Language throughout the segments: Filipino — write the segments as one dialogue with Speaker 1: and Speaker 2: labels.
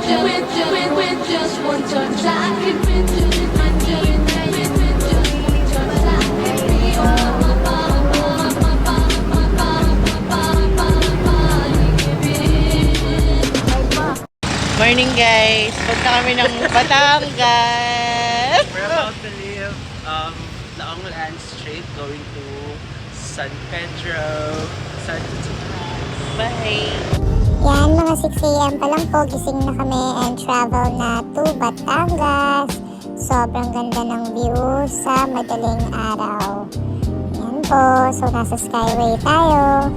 Speaker 1: with just one touch, I can with just one touch, I can be
Speaker 2: Morning guys! Punta kami ng Batangas!
Speaker 3: We're about to leave Laonglan Street going to San Pedro, Santa Tomas.
Speaker 2: Bye!
Speaker 4: Yan, mga 6 a.m. pa lang po, gising na kami and travel na to Batangas. Sobrang ganda ng view sa madaling araw. Yan po, so nasa Skyway tayo.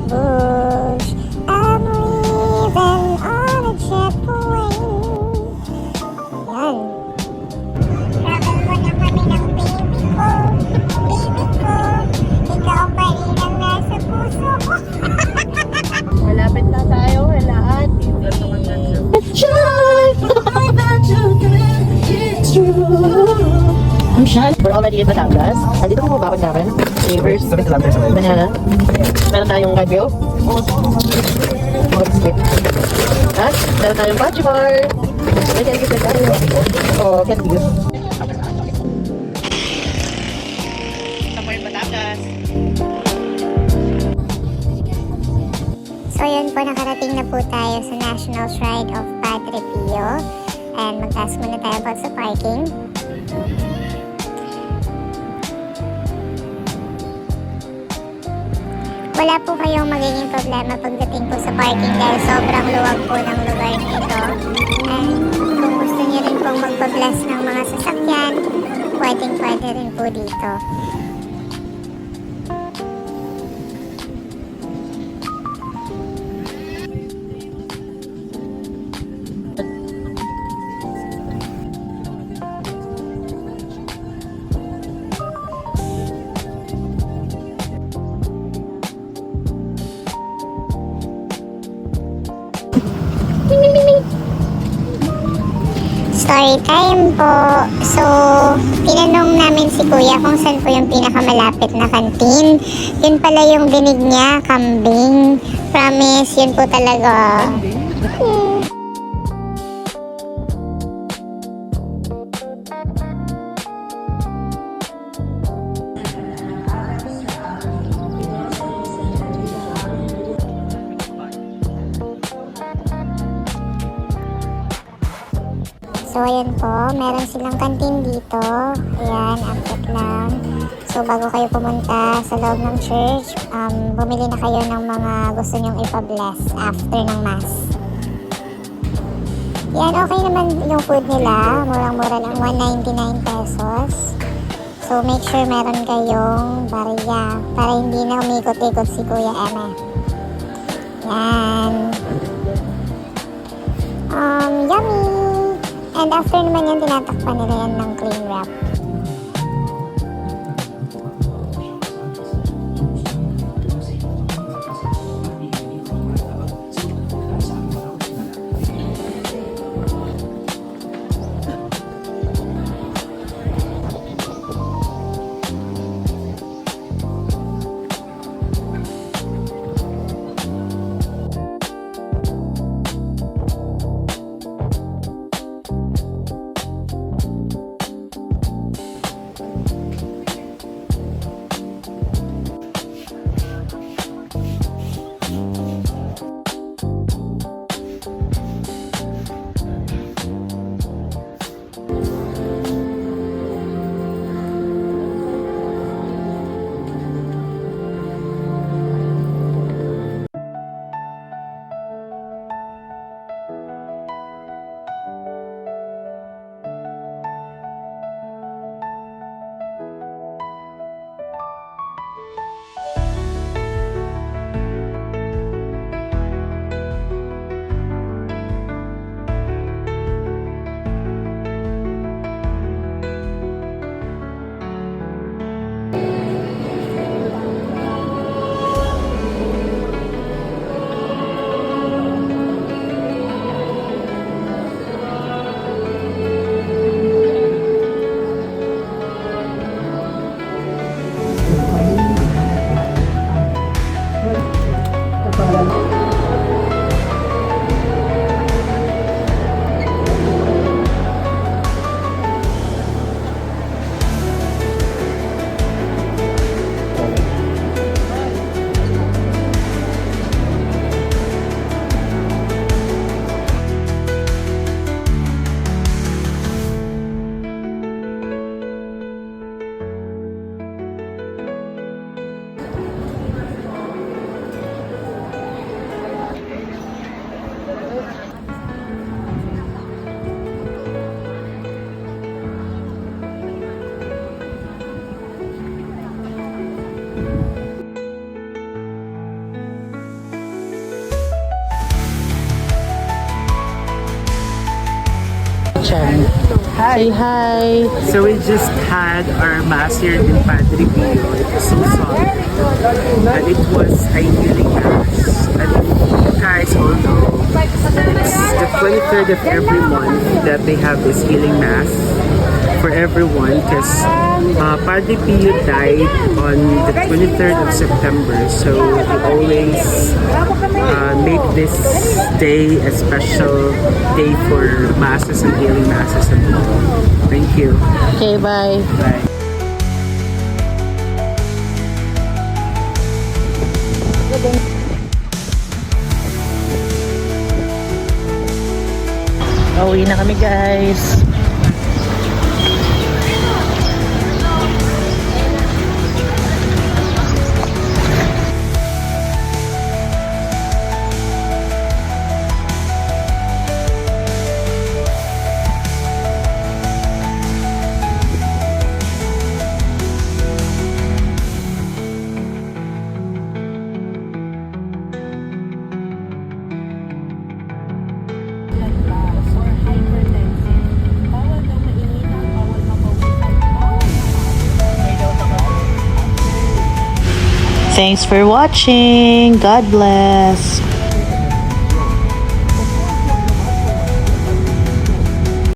Speaker 4: Bush, I'm leaving on a jet plane. Yan. Travel mo na kami ng baby ko. Baby ko, ikaw pa rin ang nasa puso ko.
Speaker 2: Malapit na tayo, lahat. We're already in Batangas. Andito po ba ako namin? Flavors, banana. Meron tayong gagyo. At meron tayong patchy bar. May candy pa tayo. Oh, candy. Ito po yung Batangas.
Speaker 4: So yun po, nakarating na po tayo sa National Shrine of Padre Pio. And mag-ask muna tayo about sa parking. Wala po kayong magiging problema pagdating po sa parking dahil sobrang luwag po ng lugar nito. And kung gusto niyo rin pong magpa-bless ng mga sasakyan, pwedeng-pwede rin po dito. Story time po. So, tinanong namin si Kuya kung saan po yung pinakamalapit na kantin. Yun pala yung dinig niya, kambing. Promise, yun po talaga. So, ayan po. Meron silang kantin dito. Ayan, akit lang. So, bago kayo pumunta sa loob ng church, bumili na kayo ng mga gusto nyong ipa-bless after ng mass. Yan, okay naman yung food nila. Murang-mura lang, 199 pesos. So, make sure meron kayong barya para hindi na umikot-ikot si Kuya Emma. Yan. Yummy! And after naman yan, tinatakpan nila yan ng cling wrap.
Speaker 2: dyan. Say hi.
Speaker 3: So we just had our mass here in Padre Pio. It was so solemn. And it was a healing mass. And you guys all know it's the 23rd of every month that they have this healing mass for everyone because Padre Pio died on the 23rd of September. So we always make this day a special day for masses and healing masses and all. Thank you.
Speaker 2: Okay, bye.
Speaker 3: Bye.
Speaker 2: Pauwi na kami, guys. Thanks for watching. God bless.